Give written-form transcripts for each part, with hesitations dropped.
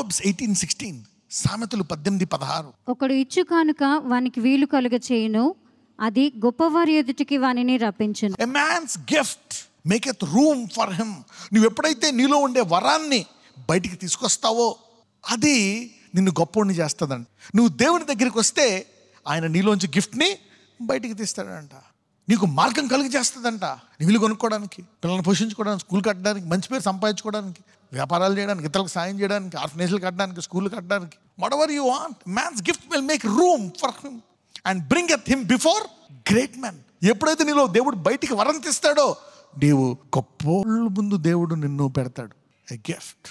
Proverbs 18:16, సామెతలు 18:16. ఒకడు ఇచ్చు కానుక వానికి వీలు కలుగ చేయును, అది గొప్పవారి ఎదుటికి వానిని రప్పించును. A man's gift maketh room for him. నువ్వు ఎప్పుడైతే నీలో ఉండే వరాన్ని బయటికి తీసుకొస్తావో అది నిన్ను గొప్పోడిని చేస్తుందండి. నువ్వు దేవుని దగ్గరికి వస్తే ఆయన నీలోంచి గిఫ్ట్ని బయటికి తీస్తాడంట. నీకు మార్గం కలిగి చేస్తుందంట. నీ ఇల్లు కొనుక్కోవడానికి, పిల్లల్ని పోషించుకోవడానికి, స్కూల్ కట్టడానికి, మంచి పేరు సంపాదించుకోవడానికి, వ్యాపారాలు చేయడానికి, ఇతరులకు సాయం చేయడానికి, ఆర్ఫనేజ్లు కట్టడానికి, స్కూళ్ళు కట్టడానికి. Whatever you want, man's gift will make room for him and bringeth him before great men. ఎప్పుడైతే నీలో దేవుడు బయటికి వరం తీస్తాడో నీవు గొప్పోళ్ళ ముందు దేవుడు నిన్ను పెడతాడు. A gift.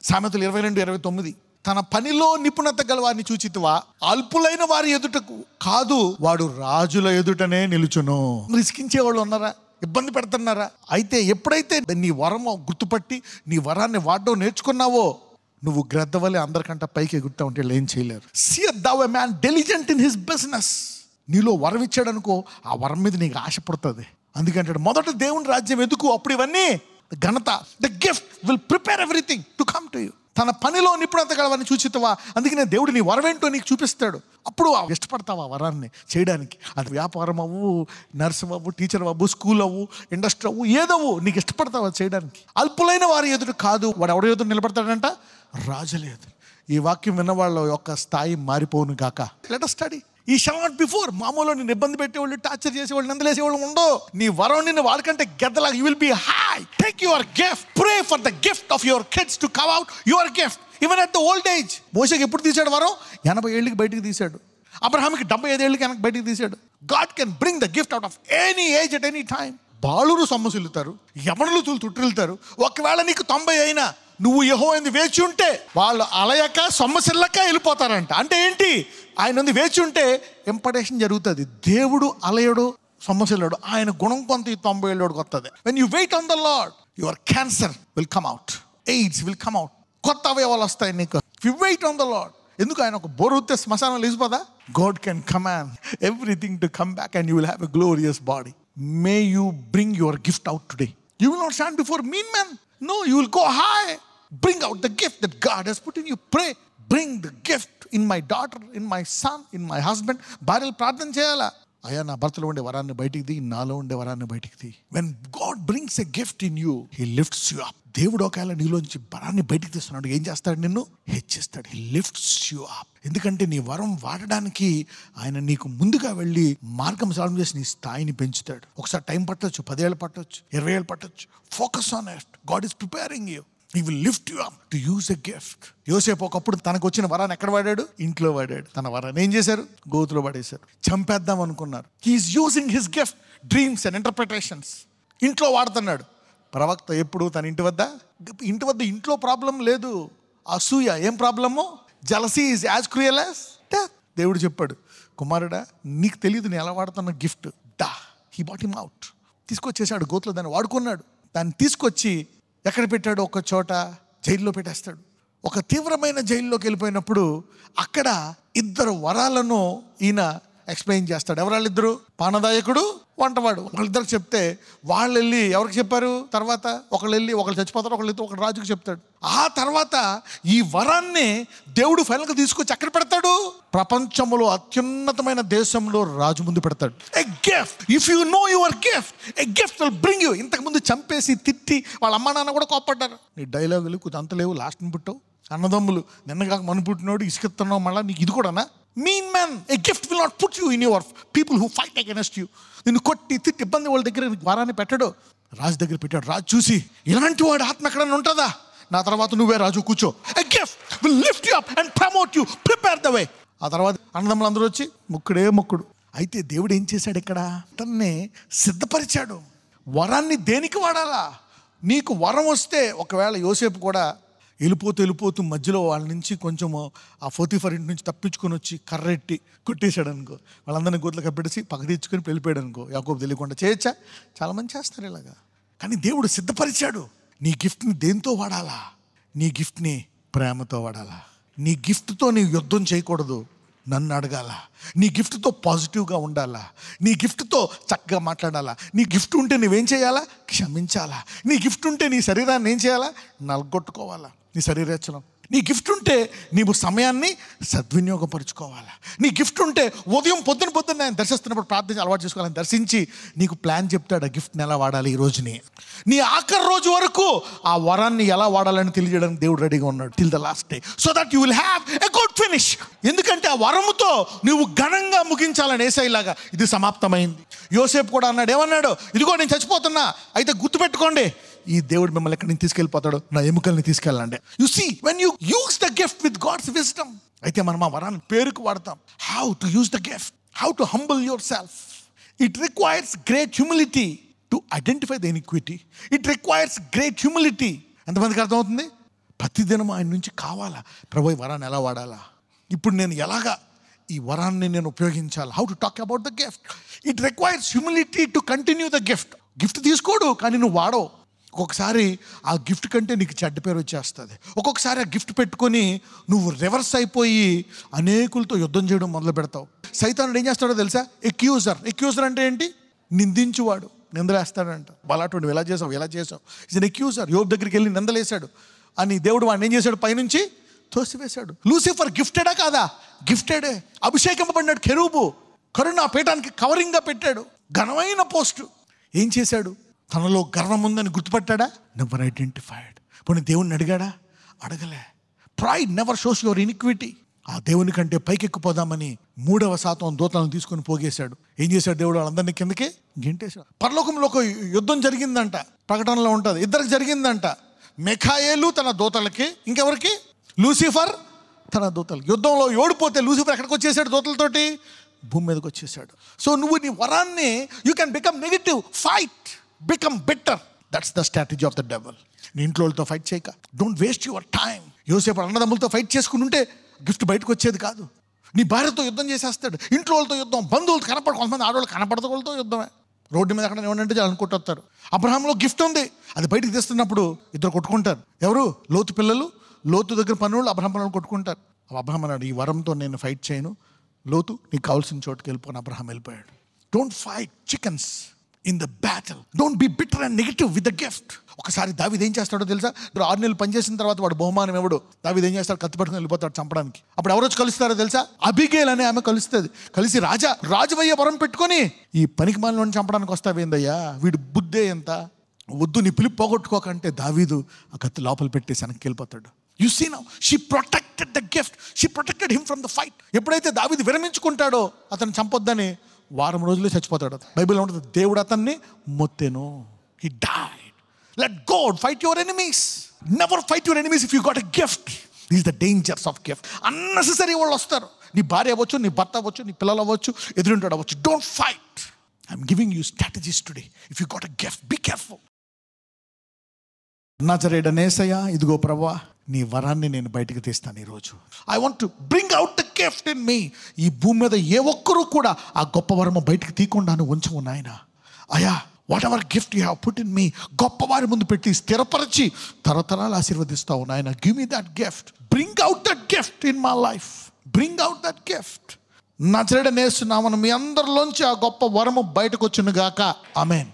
సామెతలు 22:29, తన పనిలో నిపుణత గల వారిని చూచితివా, అల్పులైన వారి ఎదుటకు కాదు, వాడు రాజుల ఎదుటనే నిలుచును. రిస్కించే వాళ్ళు ఉన్నారా? ఇబ్బంది పెడుతున్నారా? అయితే ఎప్పుడైతే నీ వరం గుర్తుపట్టి నీ వరాన్ని వాడడం నేర్చుకున్నావో నువ్వు గ్రద్ద వలె అందరికంటే పైకి ఎగురుతా ఉంటే ఏం చేయలేరు. Seeth thou a man diligent in his business. నీలో వరం ఇచ్చాడు అనుకో, ఆ వరం మీద నీకు ఆశ పడుతుంది. అందుకంటాడు మొదట దేవుని రాజ్యం ఎదుకు, అప్పుడు ఇవన్నీ ఘనత. The gift will prepare everything to come to you. తన పనిలో నిపుణత గలవాన్ని చూచితవా, అందుకనే దేవుడు నీ వరమేంటో నీకు చూపిస్తాడు. అప్పుడు ఇష్టపడతావు ఆ వరాన్ని చేయడానికి. అది వ్యాపారం అవ్వు, నర్స్ అవ్వు, టీచర్ అవ్వు, స్కూల్ అవ్వు, ఇండస్ట్రీ అవ్వు, ఏదవ్వు, నీకు ఇష్టపడతావు అది చేయడానికి. అల్పులైన వారి ఎదురు కాదు, వాడు ఎవడ ఎదురు నిలబడతాడంట, రాజుల ఎదురు. ఈ వాక్యం విన్న వాళ్ళ యొక్క స్థాయి మారిపోను గాక. Let us study. He shall not before. మామూలు నిన్ను ఇబ్బంది పెట్టేవాళ్ళు, టార్చర్ చేసేవాళ్ళు, నిందలేసేవాళ్ళు ఉండవు. నీ వరం నిన్ను వాళ్ళకంటే గెద్దలాగా. You will be high. Take your gift. Pray for the gift of your kids to come out your gift even at the old age. మోషేకి ఎప్పుడు తీశాడు వరం? 80 ఏళ్ళకి బయటికి తీశాడు. అబ్రహాంకి 75 ఏళ్ళకి వెనక్కి బయటికి తీశాడు. God can bring the gift out of any age at any time. బాలురు సొమ్మసిల్లుతారు, యమనులు తుట్టిల్లుతారు. ఒకవేళ నీకు 90 అయినా నువ్వు యెహోవాని వేచి ఉంటే వాళ్ళు అలయక సొమ్మసిల్లక వెళ్ళిపోతారంట. అంటే ఏంటి? ఆయన వేచి ఉంటే ఇంపటేషన్ జరుగుతుంది. దేవుడు అలయడు, సొమ్మసిల్లడు. ఆయన గుణం కొంత ఈ 90 ఏళ్ళోడికి వస్తుంది. When you wait on the Lord, your cancer will come out, AIDS will come out, కొత్త అవయవాలు వస్తాయి నీకు. You wait on the Lord. ఎందుకు? ఆయన ఒక బోరుతే శ్మశానం లేచిపోదా? God can command everything to come back and you will have a glorious body. May you bring your gift out today. You will not stand before mean men. No, you will go high. Bring out the gift that God has put in you. Pray. Bring the gift in my daughter, in my son, in my husband. భార్యలు ప్రార్థన చేయాలా, అయ్యా నా భర్తలో ఉండే వరాన్ని బయటికి తీ, నాలో ఉండే వరాన్ని బయటికి తీ. When God brings a gift in you, He lifts you up. దేవుడు ఒకవేళ నీలోంచి వరాన్ని బయటికి తీస్తున్నాడు, ఏం చేస్తాడు? నిన్ను హెచ్చిస్తాడు. He lifts you up. ఎందుకంటే నీ వరం వాడడానికి ఆయన నీకు ముందుగా వెళ్ళి మార్గం సరళం చేసి నీ స్థాయిని పెంచుతాడు. ఒకసారి టైం పట్టొచ్చు, 10 ఏళ్ళు పట్టొచ్చు, 20 ఏళ్ళు పట్టొచ్చు. Focus on it. God is preparing you. He will lift you up to use a gift. యోసేపు ఒకప్పుడు తనకు వచ్చిన వరాన్ని ఎక్కడ వాడాడు? ఇంట్లో వాడాడు. తన వరాన్ని ఏం చేశారు? గోతులో పడేశారు. చంపేద్దాం అనుకున్నారు. He's using his gift, dreams and interpretations. ఇంట్లో వాడుతున్నాడు. ప్రవక్త ఎప్పుడు తన ఇంటి వద్ద ఇంట్లో ప్రాబ్లం లేదు. అసూయ ఏం problem? Jealousy is as cruel as death. దేవుడు చెప్పాడు, కుమారుడా నీకు తెలియదు నేను ఎలా వాడుతున్న gift. He bought him out. తీసుకొచ్చేసాడు గోతులో. దాన్ని వాడుకున్నాడు. దాన్ని తీసుకొచ్చి ఎక్కడ పెట్టాడు? ఒక చోట జైల్లో పెట్టేస్తాడు. ఒక తీవ్రమైన జైల్లోకి వెళ్ళిపోయినప్పుడు అక్కడ 2 వరాలను ఈయన ఎక్స్ప్లెయిన్ చేస్తాడు. ఎవరాళ్ళిద్దరు? పానదాయకుడు, వంటవాడు. వాళ్ళిద్దరికి చెప్తే వాళ్ళు వెళ్ళి ఎవరికి చెప్పారు? తర్వాత ఒకళ్ళు వెళ్ళి ఒకళ్ళు చచ్చిపోతారు, ఒకళ్ళు రాజుకు చెప్తాడు. ఆ తర్వాత ఈ వరాన్ని దేవుడు ఫైనల్గా తీసుకొచ్చి ఎక్కడ పెడతాడు? ప్రపంచంలో అత్యున్నతమైన దేశంలో రాజు ముందు పెడతాడు. A gift. If you know your gift, a gift will bring you. ఇంతకుముందు చంపేసి తిట్టి వాళ్ళ అమ్మా నాన్న కూడా కోప్పడ్డారు. నీ డైలాగులు కొంచెం అంత లేవు, లాస్ట్ని పుట్టావు, అన్నదమ్ములు నిన్నగాక మన పుట్టినోడు ఇసుకెత్తున్నావు, మళ్ళీ నీకు ఇది కూడానా? Mean man. A gift will not put you in your people who fight against you. నిన్ను కొట్టి తిట్టి ఇబ్బంది వాళ్ళ దగ్గర వరాన్ని పెట్టాడు. రాజు దగ్గర పెట్టాడు. రాజు చూసి ఇలాంటి వాడు ఆత్మ ఎక్కడన్నా ఉంటుందా? నా తర్వాత నువ్వే రాజు, కూర్చో. A gift will lift you up and promote you. Prepare the way. ఆ తర్వాత అన్నదమ్ములు అందరూ వచ్చి మొక్కుడు. అయితే దేవుడు ఏం చేశాడు? ఇక్కడ తన్నే సిద్ధపరిచాడు. వరాన్ని దేనికి వాడాలా? నీకు వరం వస్తే, ఒకవేళ యోసేపు కూడా వెళ్ళిపోతూ మధ్యలో వాళ్ళ నుంచి కొంచెము ఆ 44 ఇంటి నుంచి తప్పించుకొని వచ్చి కర్రెట్టి కొట్టేశాడు అనుకో, వాళ్ళందరినీ గోతులు కప్పెట్టేసి పక్క తెచ్చుకొని వెళ్ళిపోయాడు అనుకో, యాకోబు తెలియకుండా. చేయొచ్చా? చాలామంది చేస్తారు ఇలాగా. కానీ దేవుడు సిద్ధపరిచాడు. నీ గిఫ్ట్ని దేంతో వాడాలా? నీ గిఫ్ట్ని ప్రేమతో వాడాలా. నీ గిఫ్ట్తో నీ యుద్ధం చేయకూడదు, నన్ను అడగాల. నీ గిఫ్ట్తో పాజిటివ్గా ఉండాలా. నీ గిఫ్ట్తో చక్కగా మాట్లాడాలా. నీ గిఫ్ట్ ఉంటే నువ్వేం చేయాలా? క్షమించాలా. నీ గిఫ్ట్ ఉంటే నీ శరీరాన్ని ఏం చేయాలా? నలగొట్టుకోవాలా. నీ శరీరేచ్చనం నీ గిఫ్ట్ ఉంటే నీవు సమయాన్ని సద్వినియోగపరుచుకోవాలి. నీ గిఫ్ట్ ఉంటే ఉదయం పొద్దున్న ఆయన దర్శిస్తున్నప్పుడు ప్రార్థన అలవాటు చేసుకోవాలని దర్శించి నీకు ప్లాన్ చెప్తాడు, ఆ గిఫ్ట్ని ఎలా వాడాలి ఈ రోజుని. నీ ఆఖరి రోజు వరకు ఆ వరాన్ని ఎలా వాడాలని తెలియజేయడానికి దేవుడు రెడీగా ఉన్నాడు till the last day, so that you will have a good finish. ఎందుకంటే ఆ వరముతో నువ్వు ఘనంగా ముగించాలని ఏసైలాగా ఇది సమాప్తమైంది. యోసేపు కూడా అన్నాడు, ఏమన్నాడు, ఇదిగో నేను చచ్చిపోతున్నా, అయితే గుర్తుపెట్టుకోండి ఈ దేవుడు మిమ్మల్ని ఎక్కడి నుంచి తీసుకెళ్ళిపోతాడు, నా ఎముకల్ని తీసుకెళ్ళండి. You see when you use the gift with God's wisdom, అయితే మనం ఆ వరాన్ని పేరుకు వాడతాం. How to use the gift, how to humble yourself. It requires great humility to identify the iniquity. It requires great humility. ఎంతమందికి అర్థమవుతుంది? ప్రతిదినం ఆయన నుంచి కావాలా, ప్రభు ఈ వరాన్ని ఎలా వాడాలా, ఇప్పుడు నేను ఎలాగా ఈ వరాన్ని నేను ఉపయోగించాలి. How to talk about the gift. It requires humility to continue the gift. Gift తీసుకోడు కానీ నువ్వు వాడవు. ఒక్కొక్కసారి ఆ గిఫ్ట్ కంటే నీకు చెడ్డ పేరు వచ్చేస్తుంది. ఒక్కొక్కసారి ఆ గిఫ్ట్ పెట్టుకొని నువ్వు రివర్స్ అయిపోయి అనేకులతో యుద్ధం చేయడం మొదలు పెడతావు. సైతానుడు ఏం చేస్తాడో తెలుసా? ఎక్యూజర్ అంటే ఏంటి? నిందించువాడు, నిందలేస్తాడంట. బలాటు నువ్వు ఎలా చేసావు ఇస్ ఎన్ ఎక్యూజర్. యోబు దగ్గరికి వెళ్ళి నిందలేశాడు అని దేవుడు వాడిని ఏం చేశాడు? పైనుంచి తోసివేశాడు. లూసిఫర్ గిఫ్టెడా కాదా? గిఫ్టెడే. అభిషేకింపబడినాడు. కెరూబు కరుణ పీఠానికి కవరింగ్గా పెట్టాడు, ఘనమైన పోస్టు. ఏం చేశాడు? తనలో గర్వం ఉందని గుర్తుపట్టాడా? Never identified. పోనీ దేవుణ్ణి అడిగాడా? అడగలే. Pride never shows your iniquity. ఆ దేవుని కంటే పైకెక్కిపోదామని 3వ శాతం దూతలను తీసుకొని పోగేశాడు. ఏం చేశాడు దేవుడు? వాళ్ళందరినీ కిందకి గెంటేశాడు. పరలోకంలో ఒక యుద్ధం జరిగిందంట, ప్రకటనలో ఉంటుంది. ఇద్దరికి జరిగిందంట. మిఖాయేలు తన దూతలకి, ఇంకెవరికి? లూసిఫర్ తన దూతలకి. యుద్ధంలో ఓడిపోతే లూసిఫర్ ఎక్కడికి వచ్చేసాడు? దూతలతోటి భూమి మీదకి వచ్చేసాడు. సో నువ్వు నీ వరాన్ని, you can become negative, fight, become better. That's the strategy of the devil. నీ ఇంట్లో వాళ్ళతో ఫైట్ చేయక, డోంట్ వేస్ట్ యువర్ టైం. యోసేపు అన్నదమ్ములతో ఫైట్ చేసుకుని ఉంటే గిఫ్ట్ బయటకు వచ్చేది కాదు. నీ భార్యతో యుద్ధం చేసేస్తాడు, ఇంట్లో వాళ్ళతో యుద్ధం, బంధువులతో కనపడ, కొంతమంది ఆడవాళ్ళు కనపడతలతో యుద్ధమే. రోడ్డు మీద అక్కడ ఏమంటే అనుకుంటారు. అబ్రహాంలో గిఫ్ట్ ఉంది, అది బయటకు తెస్తున్నప్పుడు ఇద్దరు కొట్టుకుంటారు. ఎవరు? లోతు పిల్లలు, లోతు దగ్గర పనులు అబ్రహాం పిల్లలు కొట్టుకుంటారు. అబ్రహాం అన్నాడు, ఈ వరంతో నేను ఫైట్ చేయను, లోతు నీకు కావాల్సిన చోటుకి వెళ్ళిపోను. అబ్రహాం వెళ్ళిపోయాడు. Don't fight chickens in the battle. Don't be bitter and negative with the gift. ఒకసారి దావీదు ఏం చేస్తాడో తెలుసా? 6 నెలలు పనిచేసిన తర్వాత వాడు బహుమానం ఎవడు? దావీదు ఏం చేస్తాడు? కత్తి పట్టుకుని వెళ్ళిపోతాడు చంపడానికి. అప్పుడు ఎవరు వచ్చి కలుస్తారో తెలుసా? అబిగేల్ అనే ఆమె కలుస్తుంది. కలిసి రాజువయ్య వరం పెట్టుకొని, ఈ పనికి మాలిని చంపడానికి వస్తావేందయ్యా, వీడు బుద్ధే ఎంత, వద్దు నీ పిలుపు పోగొట్టుకోకంటే దావీదు ఆ కత్తి లోపల పెట్టేసి వెనక్కి వెళ్ళిపోతాడు. You see now, she protected the gift. She protected him from the fight. ఎప్పుడైతే దావీదు విరమించుకుంటాడో అతను చంపొద్దని, వారం రోజులే చచ్చిపోతాడు. బైబిల్లో ఉంటుంది, దేవుడు అతన్ని మొత్తెను. He died. Let God fight your enemies. Never fight your enemies if you got a gift. These are the dangers of gift. Unnecessary వాళ్ళు వస్తారు. నీ భార్య అవ్వచ్చు, నీ భర్త అవ్వచ్చు, నీ పిల్లలు అవ్వచ్చు, ఎదురుంటాడు అవ్వచ్చు. Don't fight. I'm giving you strategies today. If you got a gift, be careful. నజరేయుడైన యేసయ్యా, ఇదిగో ప్రభువా, నీ వరాన్ని నేను బయటికి తీస్తాను ఈరోజు. I want to bring out the gift in me. ఈ భూమి మీద ఏ ఒక్కరూ కూడా ఆ గొప్ప వరము బయటికి తీయకుండా ఉంచవు నాయన. అయ్యా, whatever gift you have put in me, గొప్పవారి ముందు పెట్టి స్థిరపరిచి తరతరాలు ఆశీర్వదిస్తావు నాయన. Give me that gift. Bring out that gift in my life. Bring out that gift. నజరేయుడైన యేసు నామమున మీ అందరిలోంచి ఆ గొప్ప వరము బయటకు వచ్చును గాక. ఆమేన్.